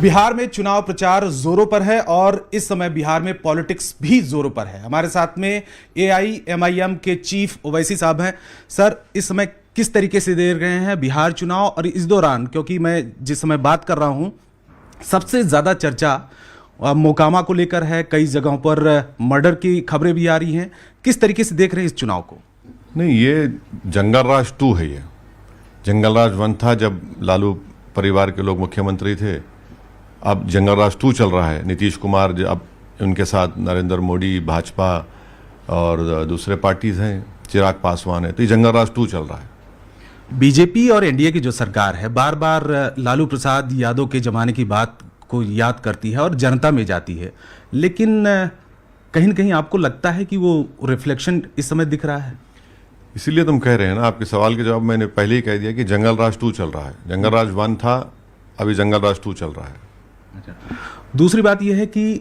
बिहार में चुनाव प्रचार जोरों पर है और इस समय बिहार में पॉलिटिक्स भी जोरों पर है। हमारे साथ में AIMIM के चीफ ओवैसी साहब हैं। सर, इस समय किस तरीके से देख रहे हैं बिहार चुनाव, और इस दौरान क्योंकि मैं जिस समय बात कर रहा हूं सबसे ज्यादा चर्चा मोकामा को लेकर है, कई जगहों पर मर्डर की खबरें भी आ रही हैं। किस तरीके से देख रहे हैं इस चुनाव को? नहीं, ये जंगल राज 2 है। ये जंगल राज 1 था जब लालू परिवार के लोग मुख्यमंत्री थे। अब जंगल राज 2 चल रहा है। नीतीश कुमार, अब उनके साथ नरेंद्र मोदी, भाजपा और दूसरे पार्टीज हैं, चिराग पासवान है, तो ये जंगल राज 2 चल रहा है। बीजेपी और एनडीए की जो सरकार है बार बार लालू प्रसाद यादव के जमाने की बात को याद करती है और जनता में जाती है, लेकिन कहीं न कहीं आपको लगता है कि वो रिफ्लेक्शन इस समय दिख रहा है? इसीलिए तुम कह रहे हैं ना, आपके सवाल के जवाब मैंने पहले ही कह दिया कि जंगल राज 2 चल रहा है। जंगल राज 1 था, अभी जंगल राज 2 चल रहा है। अच्छा। दूसरी बात यह है कि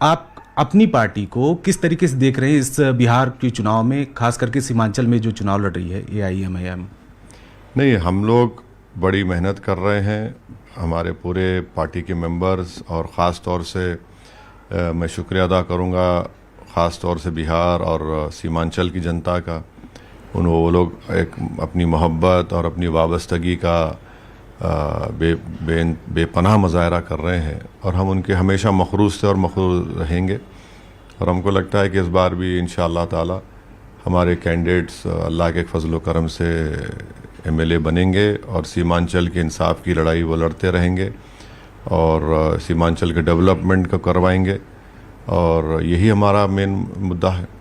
आप अपनी पार्टी को किस तरीके से देख रहे हैं इस बिहार के चुनाव में, खास करके सीमांचल में जो चुनाव लड़ रही है AIMIM? नहीं, हम लोग बड़ी मेहनत कर रहे हैं, हमारे पूरे पार्टी के मेंबर्स, और ख़ास तौर से मैं शुक्रिया अदा करूंगा ख़ास तौर से बिहार और सीमांचल की जनता का। वो लोग एक अपनी मोहब्बत और अपनी वाबस्तगी का बेपनाह मुजाहरा कर रहे हैं, और हम उनके हमेशा मखरूस थे और मखरूस रहेंगे। और हमको लगता है कि इस बार भी इंशाअल्लाह ताला हमारे कैंडिडेट्स अल्लाह के फजल करम से MLA बनेंगे और सीमांचल के इंसाफ की लड़ाई वो लड़ते रहेंगे और सीमांचल के डेवलपमेंट को करवाएंगे, और यही हमारा मेन मुद्दा है।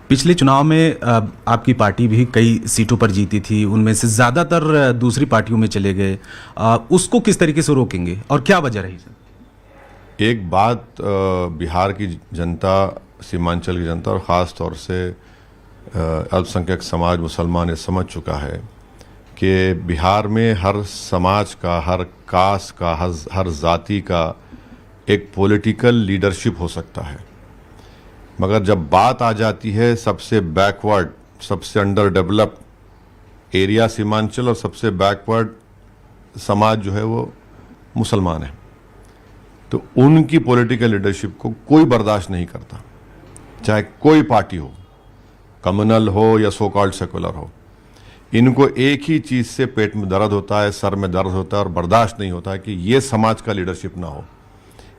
पिछले चुनाव में आपकी पार्टी भी कई सीटों पर जीती थी, उनमें से ज़्यादातर दूसरी पार्टियों में चले गए। उसको किस तरीके से रोकेंगे और क्या वजह रही सर? एक बात बिहार की जनता, सीमांचल की जनता और ख़ास तौर से अल्पसंख्यक समाज मुसलमान ये समझ चुका है कि बिहार में हर समाज का, हर कास्ट का, हर जाति का एक पॉलिटिकल लीडरशिप हो सकता है, मगर जब बात आ जाती है सबसे बैकवर्ड, सबसे अंडर डेवलप्ड एरिया सीमांचल और सबसे बैकवर्ड समाज जो है वो मुसलमान है, तो उनकी पॉलिटिकल लीडरशिप को कोई बर्दाश्त नहीं करता, चाहे कोई पार्टी हो, कम्युनल हो या सो कॉल्ड सेकुलर हो। इनको एक ही चीज़ से पेट में दर्द होता है, सर में दर्द होता है, और बर्दाश्त नहीं होता है कि ये समाज का लीडरशिप ना हो।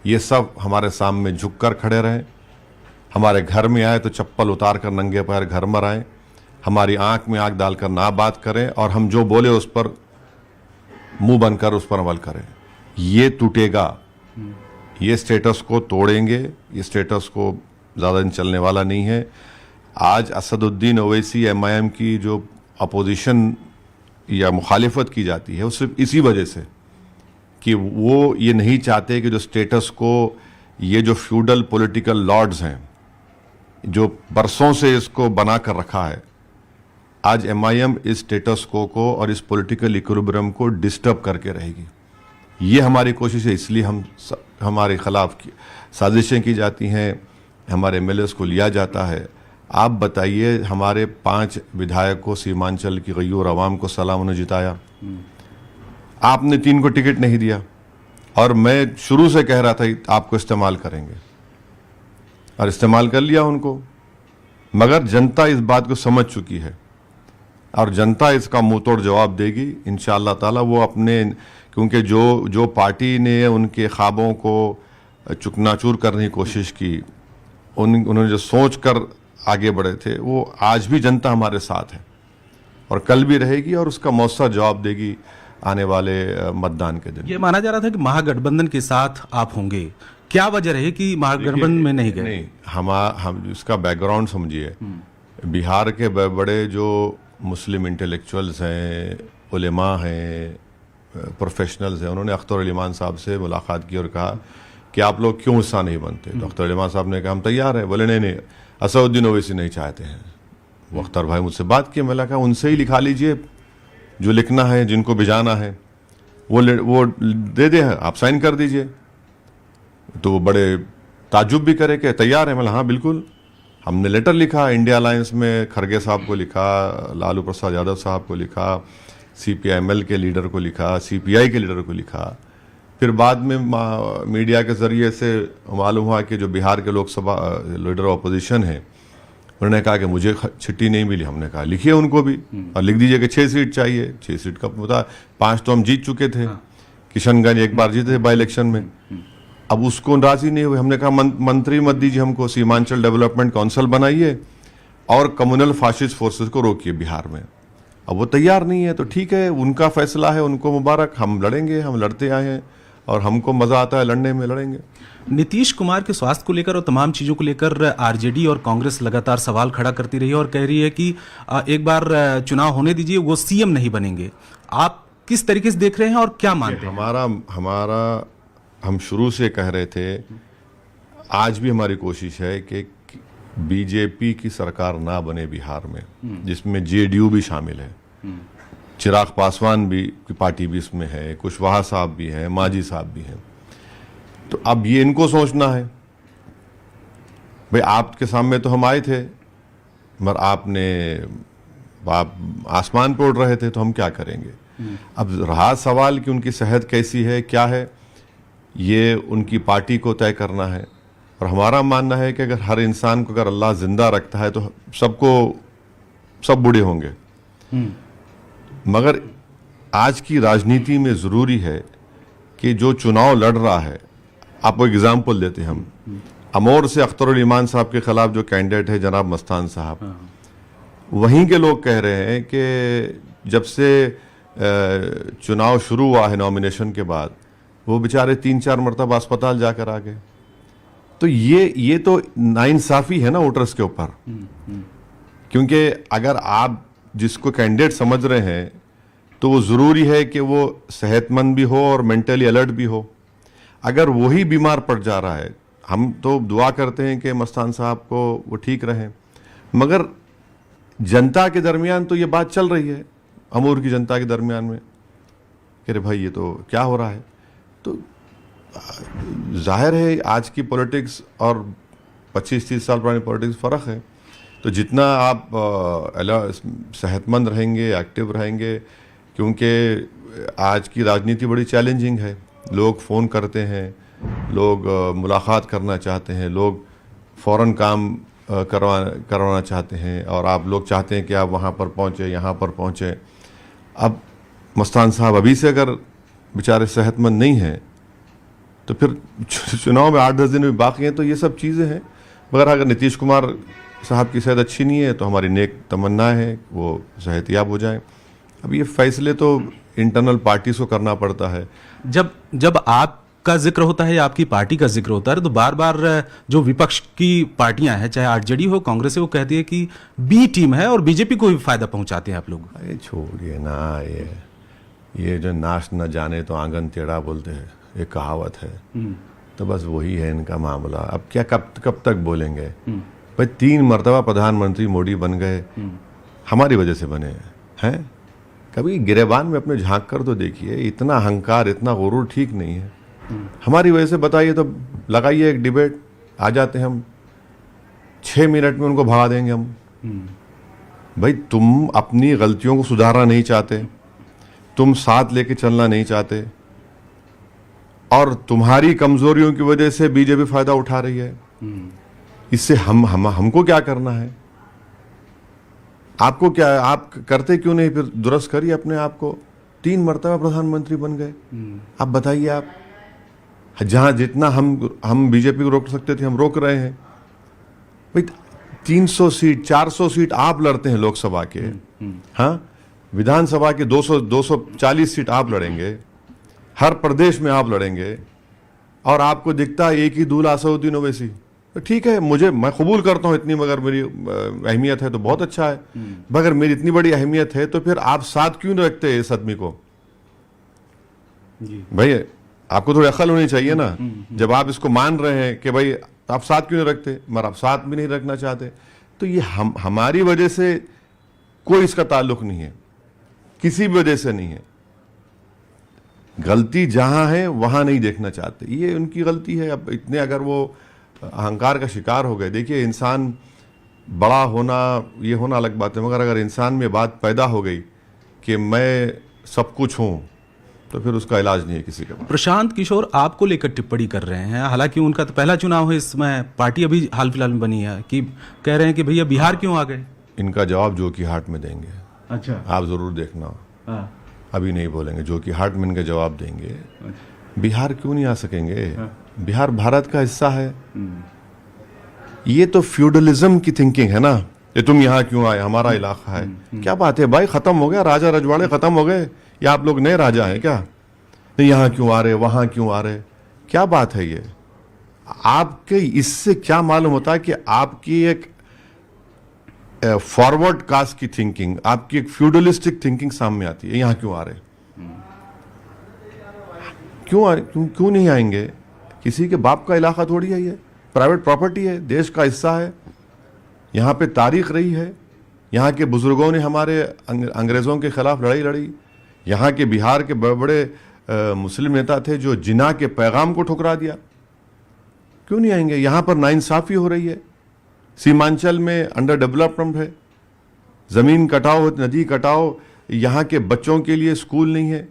ये सब हमारे सामने झुककर खड़े रहें, हमारे घर में आए तो चप्पल उतार कर नंगे पैर घर में आएँ, हमारी आंख में आंख डालकर ना बात करें, और हम जो बोले उस पर मुंह बनकर उस पर अमल करें। ये टूटेगा, ये स्टेटस को तोड़ेंगे, ये स्टेटस को ज़्यादा दिन चलने वाला नहीं है। आज असदुद्दीन ओवैसी MIM की जो अपोजिशन या मुखालिफत की जाती है वो सिर्फ इसी वजह से कि वो ये नहीं चाहते कि जो स्टेटस को, ये जो फ्यूडल पॉलिटिकल लॉर्ड्स हैं जो बरसों से इसको बना कर रखा है, आज MIM इस स्टेटस को और इस पॉलिटिकल इक्विलिब्रियम को डिस्टर्ब करके रहेगी। ये हमारी कोशिश है, इसलिए हमारे खिलाफ साजिशें की जाती हैं, हमारे MLAs को लिया जाता है। आप बताइए, हमारे 5 विधायक को सीमांचल की गयूर अवाम को सलाम उन्हें जिताया, आपने 3 को टिकट नहीं दिया, और मैं शुरू से कह रहा था आपको इस्तेमाल करेंगे, और इस्तेमाल कर लिया उनको। मगर जनता इस बात को समझ चुकी है और जनता इसका मुंह तोड़ जवाब देगी इंशाअल्लाह ताला। वो अपने, क्योंकि जो पार्टी ने उनके ख्वाबों को चुकनाचूर करने की कोशिश की, उन्होंने जो सोच कर आगे बढ़े थे, वो आज भी जनता हमारे साथ है और कल भी रहेगी, और उसका मौसर जवाब देगी आने वाले मतदान के दिन। ये माना जा रहा था कि महागठबंधन के साथ आप होंगे, क्या वजह रही कि महागठबंधन में नहीं गए? नहीं, हम इसका बैकग्राउंड समझिए। बिहार के बड़े जो मुस्लिम इंटेलेक्चुअल्स हैं, उलेमा हैं, प्रोफेशनल्स हैं, उन्होंने अख्तर अली मान साहब से मुलाकात की और कहा कि आप लोग क्यों हिस्सा नहीं बनते। तो अख्तर अली मान साहब ने कहा हम तैयार हैं। बोले नहीं, असदुद्दीन ओवैसी नहीं चाहते हैं। वो अख्तर भाई मुझसे बात की, मैंने कहा उनसे ही लिखा लीजिए, जो लिखना है, जिनको भिजाना है वो दे दे, आप साइन कर दीजिए। तो वो बड़े ताज्जुब भी करे कि तैयार है। मैं हाँ बिल्कुल। हमने लेटर लिखा इंडिया अलायंस में, खरगे साहब को लिखा, लालू प्रसाद यादव साहब को लिखा, CPI-ML के लीडर को लिखा, CPI के लीडर को लिखा, फिर बाद में मीडिया के ज़रिए से मालूम हुआ कि जो बिहार के लोकसभा लीडर ऑपोजिशन है उन्होंने कहा कि मुझे चिट्ठी नहीं मिली। हमने कहा लिखिए उनको भी और लिख दीजिए कि 6 सीट चाहिए। 6 सीट का पता 5 तो हम जीत चुके थे। किशनगंज एक बार जीते थे बाई इलेक्शन में। अब उसको राजी नहीं हुए। हमने कहा मंत्री मत दीजिए हमको, सीमांचल डेवलपमेंट काउंसिल बनाइए और कम्युनल फासिस्ट फोर्सेस को रोकिए बिहार में। अब वो तैयार नहीं है तो ठीक है, उनका फैसला है, उनको मुबारक। हम लड़ेंगे, हम लड़ते आए हैं और हमको मजा आता है लड़ने में, लड़ेंगे। नीतीश कुमार के स्वास्थ्य को लेकर और तमाम चीज़ों को लेकर आरजेडी और कांग्रेस लगातार सवाल खड़ा करती रही है और कह रही है कि एक बार चुनाव होने दीजिए, वो सीएम नहीं बनेंगे। आप किस तरीके से देख रहे हैं और क्या मानते हैं? हम शुरू से कह रहे थे, आज भी हमारी कोशिश है कि बीजेपी की सरकार ना बने बिहार में, जिसमें जेडीयू भी शामिल है। चिराग पासवान भी की पार्टी भी इसमें है, कुशवाहा साहब भी हैं, मांझी साहब भी हैं। तो अब ये इनको सोचना है, भाई आपके सामने तो हम आए थे मगर आप आसमान पे उड़ रहे थे, तो हम क्या करेंगे। अब रहा सवाल कि उनकी सेहत कैसी है, क्या है, ये उनकी पार्टी को तय करना है। और हमारा मानना है कि अगर हर इंसान को अगर अल्लाह जिंदा रखता है तो सब बूढ़े होंगे। मगर आज की राजनीति में ज़रूरी है कि जो चुनाव लड़ रहा है, आपको एग्जाम्पल देते हैं हम, अमौर से अख्तरुल ईमान साहब के खिलाफ जो कैंडिडेट है जनाब मस्तान साहब, वहीं के लोग कह रहे हैं कि जब से चुनाव शुरू हुआ है नॉमिनेशन के बाद, वो बेचारे 3-4 मरतबा अस्पताल जाकर आ गए। तो ये तो नाइंसाफी है ना वोटर्स के ऊपर। क्योंकि अगर आप जिसको कैंडिडेट समझ रहे हैं तो वो ज़रूरी है कि वो सेहतमंद भी हो और मेंटली अलर्ट भी हो। अगर वही बीमार पड़ जा रहा है, हम तो दुआ करते हैं कि मस्तान साहब को वो ठीक रहें, मगर जनता के दरमियान तो ये बात चल रही है, अमूर की जनता के दरमियान में कि अरे भाई ये तो क्या हो रहा है। तो जाहिर है आज की पॉलिटिक्स और 25-30 साल पुरानी पॉलिटिक्स फ़र्क है। तो जितना आप सेहतमंद रहेंगे, एक्टिव रहेंगे, क्योंकि आज की राजनीति बड़ी चैलेंजिंग है। लोग फ़ोन करते हैं, लोग मुलाकात करना चाहते हैं, लोग फ़ौरन काम करवाना चाहते हैं और आप लोग चाहते हैं कि आप वहाँ पर पहुँचे, यहाँ पर पहुँचे। अब मस्तान साहब अभी से अगर बेचारे सेहतमंद नहीं हैं तो फिर चुनाव में 8-10 दिन भी बाकी हैं। तो ये सब चीज़ें हैं। मगर अगर नीतीश कुमार साहब की सेहत अच्छी नहीं है तो हमारी नेक तमन्ना है वो सेहतयाब हो जाए। अब ये फैसले तो इंटरनल पार्टीज को करना पड़ता है। जब आपका जिक्र होता है या आपकी पार्टी का जिक्र होता है तो बार बार जो विपक्ष की पार्टियां हैं, चाहे आरजेडी हो, कांग्रेस हो, वो कहती है कि बी टीम है और बीजेपी को भी फायदा पहुंचाते हैं आप लोग। अरे छोड़िए ना, ये जो नाश न जाने तो आंगन टेढ़ा बोलते हैं, ये कहावत है। तो बस वही है इनका मामला। अब क्या कब तक बोलेंगे भाई। 3 मरतबा प्रधानमंत्री मोदी बन गए, हमारी वजह से बने हैं। कभी गिरेबान में अपने झांक कर तो देखिए, इतना अहंकार, इतना गुरूर ठीक नहीं है। हमारी वजह से बताइए तो लगाइए एक डिबेट, आ जाते हैं हम 6 मिनट में उनको भगा देंगे हम। भाई तुम अपनी गलतियों को सुधारना नहीं चाहते, तुम साथ लेके चलना नहीं चाहते और तुम्हारी कमजोरियों की वजह से बीजेपी फायदा उठा रही है। इससे हमको क्या करना है? आपको क्या, आप करते क्यों नहीं? फिर दुरुस्त करिए अपने आप को। 3 मरतबा प्रधानमंत्री बन गए। आप बताइए, आप जहां जितना हम बीजेपी को रोक सकते थे हम रोक रहे हैं। भाई 300 सीट 400 सीट आप लड़ते हैं लोकसभा के, हाँ, विधानसभा के 240 सीट आप लड़ेंगे, हर प्रदेश में आप लड़ेंगे और आपको दिखता है एक ही दूल्हा असदुद्दीन ओवैसी। तो ठीक है, मैं कबूल करता हूं इतनी, मगर मेरी अहमियत है तो बहुत अच्छा है। मगर मेरी इतनी बड़ी अहमियत है तो फिर आप साथ क्यों रखते हैं इस आदमी को? भाई आपको थोड़ी अकल होनी चाहिए ना। जब आप इसको मान रहे हैं कि भाई आप साथ क्यों नहीं रखते, मगर आप साथ भी नहीं रखना चाहते। तो ये हमारी वजह से कोई इसका ताल्लुक नहीं है, किसी भी वजह से नहीं है। गलती जहां है वहां नहीं देखना चाहते, ये उनकी गलती है। अब इतने अगर वो अहंकार का शिकार हो गए, देखिए इंसान बड़ा होना ये होना अलग बात है, मगर अगर इंसान में बात पैदा हो गई कि मैं सब कुछ हूँ, तो फिर उसका इलाज नहीं है किसी के पास। प्रशांत किशोर आपको लेकर टिप्पणी कर रहे हैं, हालांकि उनका तो पहला चुनाव है, इसमें पार्टी अभी हाल फिलहाल में बनी है, कि कह रहे हैं कि भैया बिहार क्यों आ गए। इनका जवाब जो कि हाट में देंगे। अच्छा, आप जरूर देखना। हाँ, अभी नहीं बोलेंगे, जो कि हाट में इनका जवाब देंगे। बिहार क्यों नहीं आ सकेंगे? बिहार भारत का हिस्सा है। ये तो फ्यूडलिज्म की थिंकिंग है ना, ये तुम यहाँ क्यों आए, हमारा इलाका है। क्या बात है भाई, खत्म हो गया, राजा रजवाड़े खत्म हो गए, या आप लोग नए राजा हैं क्या? नहीं, यहाँ क्यों आ रहे, वहां क्यों आ रहे, क्या बात है ये? आपके इससे क्या मालूम होता है कि आपकी एक फॉरवर्ड कास्ट की थिंकिंग, आपकी एक फ्यूडलिस्टिक थिंकिंग सामने आती है। यहाँ क्यों आ रहे, क्यों नहीं आएंगे? किसी के बाप का इलाका थोड़ी है, ये प्राइवेट प्रॉपर्टी है, देश का हिस्सा है। यहाँ पे तारीख रही है, यहाँ के बुजुर्गों ने हमारे अंग्रेजों के खिलाफ लड़ाई लड़ी। यहाँ के बिहार के बड़े बड़े मुस्लिम नेता थे जो जिना के पैगाम को ठुकरा दिया। क्यों नहीं आएंगे? यहाँ पर नाइंसाफी हो रही है, सीमांचल में अंडर डेवलपमेंट है, जमीन कटाओ, नदी कटाओ, यहाँ के बच्चों के लिए स्कूल नहीं है,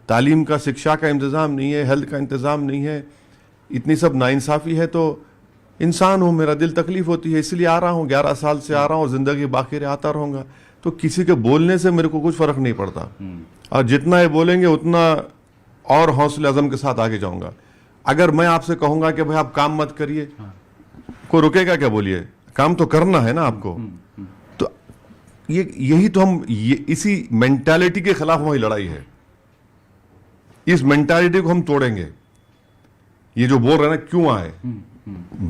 तालीम का, शिक्षा का इंतज़ाम नहीं है, हेल्थ का इंतज़ाम नहीं है, इतनी सब नाइंसाफ़ी है। तो इंसान हूँ, मेरा दिल तकलीफ होती है, इसलिए आ रहा हूँ, 11 साल से आ रहा हूँ और ज़िंदगी बाकी रह आता रहूँगा। तो किसी के बोलने से मेरे को कुछ फ़र्क नहीं पड़ता, और जितना ये बोलेंगे उतना और हौसले अज़म के साथ आगे जाऊँगा। अगर मैं आपसे कहूँगा कि भाई आप काम मत करिए, कोई रुकेगा क्या? बोलिए, काम तो करना है ना आपको। तो यही तो हम इसी मेंटालिटी के खिलाफ हमारी लड़ाई है। इस मेंटालिटी को हम तोड़ेंगे। ये जो बोल रहे हैं ना क्यों आए,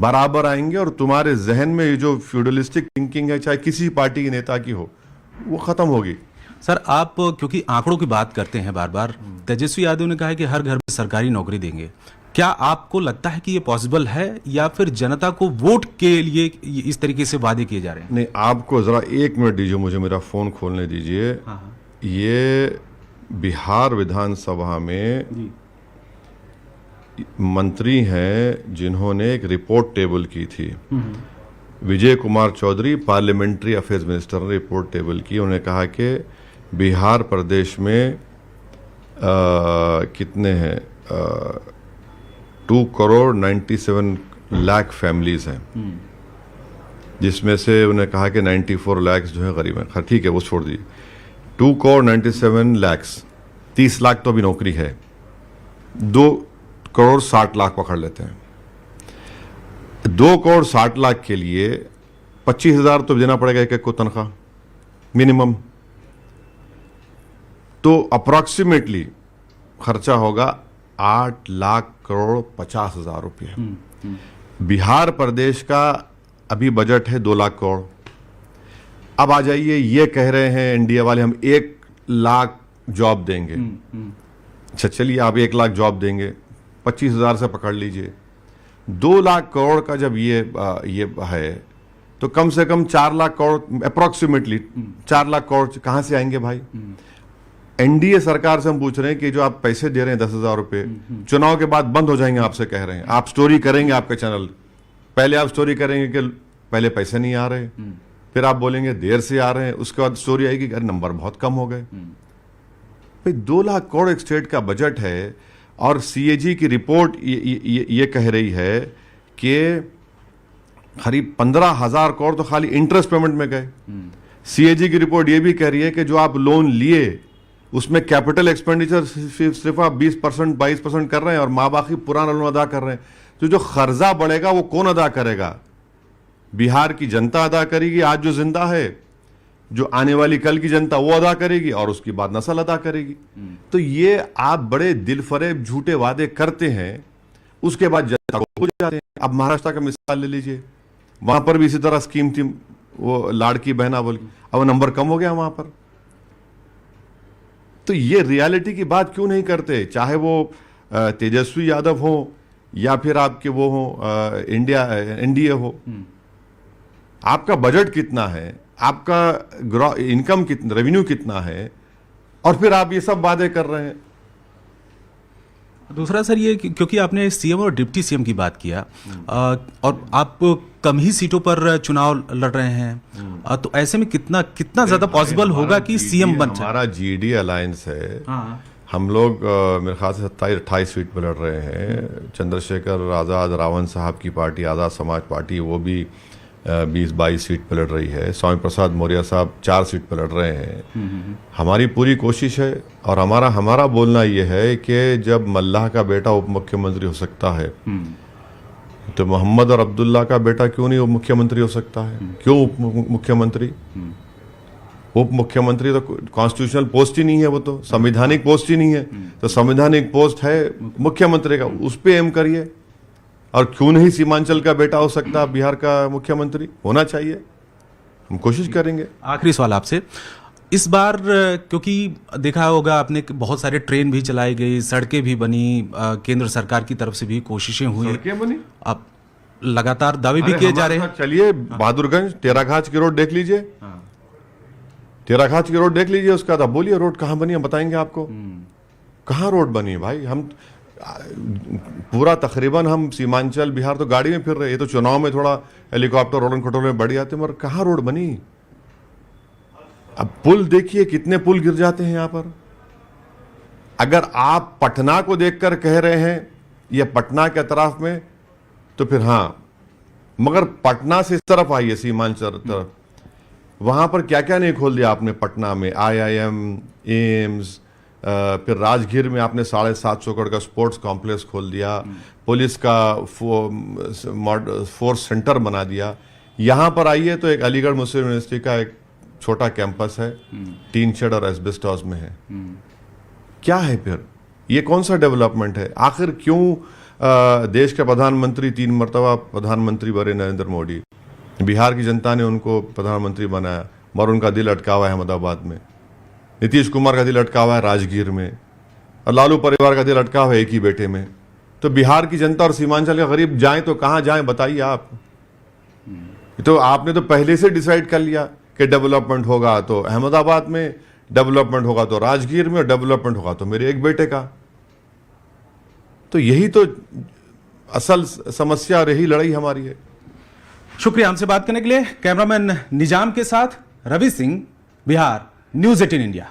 बराबर आएंगे, और तुम्हारे जहन में ये जो फ्यूडलिस्टिक थिंकिंग है, चाहे किसी पार्टी के नेता की हो, वो खत्म होगी। सर आप क्योंकि आंकड़ों की बात करते हैं बार बार, तेजस्वी यादव ने कहा है कि हर घर में सरकारी नौकरी देंगे। क्या आपको लगता है कि ये पॉसिबल है, या फिर जनता को वोट के लिए इस तरीके से वादे किए जा रहे हैं? नहीं, आपको जरा 1 मिनट दीजिए, मुझे मेरा फोन खोलने दीजिए। ये बिहार विधानसभा में मंत्री हैं जिन्होंने एक रिपोर्ट टेबल की थी। Vijay Kumar Chaudhary parliamentary affairs minister ने रिपोर्ट टेबल की। उन्होंने कहा कि बिहार प्रदेश में कितने हैं, 2,97,00,000 फैमिलीज हैं, जिसमें से उन्हें कहा कि 94 लाख जो है गरीब हैं। ठीक है, वो छोड़ दीजिए, 2,97,00,000, 30 लाख तो अभी नौकरी है, 2,60,00,000 पकड़ लेते हैं। 2,60,00,000 के लिए 25,000 तो देना पड़ेगा एक एक को तनख्वाह मिनिमम। तो अप्रॉक्सीमेटली खर्चा होगा 8,50,00,000 रुपये। बिहार प्रदेश का अभी बजट है 2 लाख करोड़। अब आ जाइए, ये कह रहे हैं एनडीए वाले हम 1 लाख जॉब देंगे। अच्छा चलिए, आप 1 लाख जॉब देंगे, 25,000 से पकड़ लीजिए। 2 लाख करोड़ का जब ये है, तो कम से कम 4 लाख करोड़, अप्रोक्सीमेटली 4 लाख करोड़ कहां से आएंगे भाई? एनडीए सरकार से हम पूछ रहे हैं कि जो आप पैसे दे रहे हैं 10,000 रुपए, चुनाव के बाद बंद हो जाएंगे, आपसे कह रहे हैं। आप स्टोरी करेंगे, आपके चैनल पहले आप स्टोरी करेंगे कि पहले पैसे नहीं आ रहे, फिर आप बोलेंगे देर से आ रहे हैं, उसके बाद स्टोरी आएगी कि नंबर बहुत कम हो गए। भाई 2 लाख करोड़ एक स्टेट का बजट है, और सीएजी की रिपोर्ट ये कह रही है कि करीब 15,000 करोड़ तो खाली इंटरेस्ट पेमेंट में गए। सीएजी की रिपोर्ट ये भी कह रही है कि जो आप लोन लिए उसमें कैपिटल एक्सपेंडिचर सिर्फ आप 20% 22% कर रहे हैं, और माँ बाप की पुराना लोन अदा कर रहे हैं। तो जो खर्जा बढ़ेगा वो कौन अदा करेगा? बिहार की जनता अदा करेगी, आज जो जिंदा है, जो आने वाली कल की जनता वो अदा करेगी, और उसकी बाद नस्ल अदा करेगी। तो ये आप बड़े दिलफरेब झूठे वादे करते हैं, उसके बाद जनता को भूल जाते हैं। अब महाराष्ट्र का मिसाल ले लीजिए, वहां पर भी इसी तरह स्कीम थी, वो लाड़की बहना बोल, अब नंबर कम हो गया वहां पर। तो ये रियलिटी की बात क्यों नहीं करते? चाहे वो तेजस्वी यादव हो या फिर आपके वो हो एनडीए हो। आपका बजट कितना है, आपका इनकम कितना, रेवेन्यू कितना है, और फिर आप ये सब वादे कर रहे हैं। दूसरा सर ये क्योंकि आपने सीएम और डिप्टी सीएम की बात किया, और आप कम ही सीटों पर चुनाव लड़ रहे हैं, तो ऐसे में कितना ज्यादा पॉसिबल होगा कि सीएम बन जाए? हमारा जीडी अलायंस है। हम लोग मेरे ख्याल से 27-28 सीट पर लड़ रहे हैं। चंद्रशेखर आज़ाद रावण साहब की पार्टी आज़ाद समाज पार्टी वो भी 20-22 सीट पर लड़ रही है। स्वामी प्रसाद मौर्य साहब 4 सीट पर लड़ रहे हैं। हमारी पूरी कोशिश है और हमारा बोलना ये है कि जब मल्लाह का बेटा उप मुख्यमंत्री हो सकता है तो मोहम्मद और अब्दुल्ला का बेटा क्यों नहीं उप मुख्यमंत्री हो सकता है? क्यों उप मुख्यमंत्री? उप मुख्यमंत्री तो कॉन्स्टिट्यूशनल पोस्ट ही नहीं है, वो तो संवैधानिक पोस्ट ही नहीं है। तो संवैधानिक पोस्ट है मुख्यमंत्री का, उस पे एम करिए। और क्यों नहीं सीमांचल का बेटा हो सकता बिहार का मुख्यमंत्री? होना चाहिए, हम कोशिश करेंगे। आखिरी सवाल आपसे, इस बार क्योंकि देखा होगा आपने कि बहुत सारे ट्रेन भी चलाई गई, सड़कें भी बनी, केंद्र सरकार की तरफ से भी कोशिशें हुई, सड़कें बनी, अब लगातार दावे भी किए जा रहे हैं। चलिए बहादुरगंज टेराघाट की रोड देख लीजिए, टेराघाट की रोड देख लीजिए, उसका तो बोलिए रोड कहाँ बनी है, बताएंगे आपको। कहाँ रोड बनी है भाई? हम पूरा तकरीबन हम सीमांचल बिहार तो गाड़ी में फिर रहे, ये तो चुनाव में थोड़ा हेलीकॉप्टर रोडन खटोल में बढ़ जाते, मगर कहाँ रोड बनी? अब पुल देखिए, कितने पुल गिर जाते हैं यहां पर। अगर आप पटना को देखकर कह रहे हैं या पटना के तरफ में, तो फिर हाँ, मगर पटना से इस तरफ आइए सीमांचल तरफ, वहां पर क्या क्या नहीं खोल दिया आपने पटना में? IIM, एम्स, फिर राजगीर में आपने 750 एकड़ का स्पोर्ट्स कॉम्प्लेक्स खोल दिया, पुलिस का फोर्स सेंटर बना दिया। यहां पर आइए तो एक अलीगढ़ मुस्लिम यूनिवर्सिटी का एक छोटा कैंपस है, टीन शेड और एस्बेस्टॉस में है। क्या है फिर? ये कौन सा डेवलपमेंट है? आखिर क्यों देश के प्रधानमंत्री 3 मरतबा प्रधानमंत्री बने नरेंद्र मोदी, बिहार की जनता ने उनको प्रधानमंत्री बनाया, मगर उनका दिल अटका हुआ है अहमदाबाद में। नीतीश कुमार का दिल अटका हुआ है राजगीर में, और लालू परिवार का दिल अटका हुआ है एक ही बेटे में। तो बिहार की जनता और सीमांचल के गरीब जाएं तो कहां जाएं, बताइए आप। तो आपने तो पहले से डिसाइड कर लिया कि डेवलपमेंट होगा तो अहमदाबाद में, डेवलपमेंट होगा तो राजगीर में, और डेवलपमेंट होगा तो मेरे एक बेटे का। तो यही तो असल समस्या और यही लड़ाई हमारी है। शुक्रिया हमसे बात करने के लिए। कैमरामैन निजाम के साथ रवि सिंह, बिहार न्यूज़ 18 इंडिया।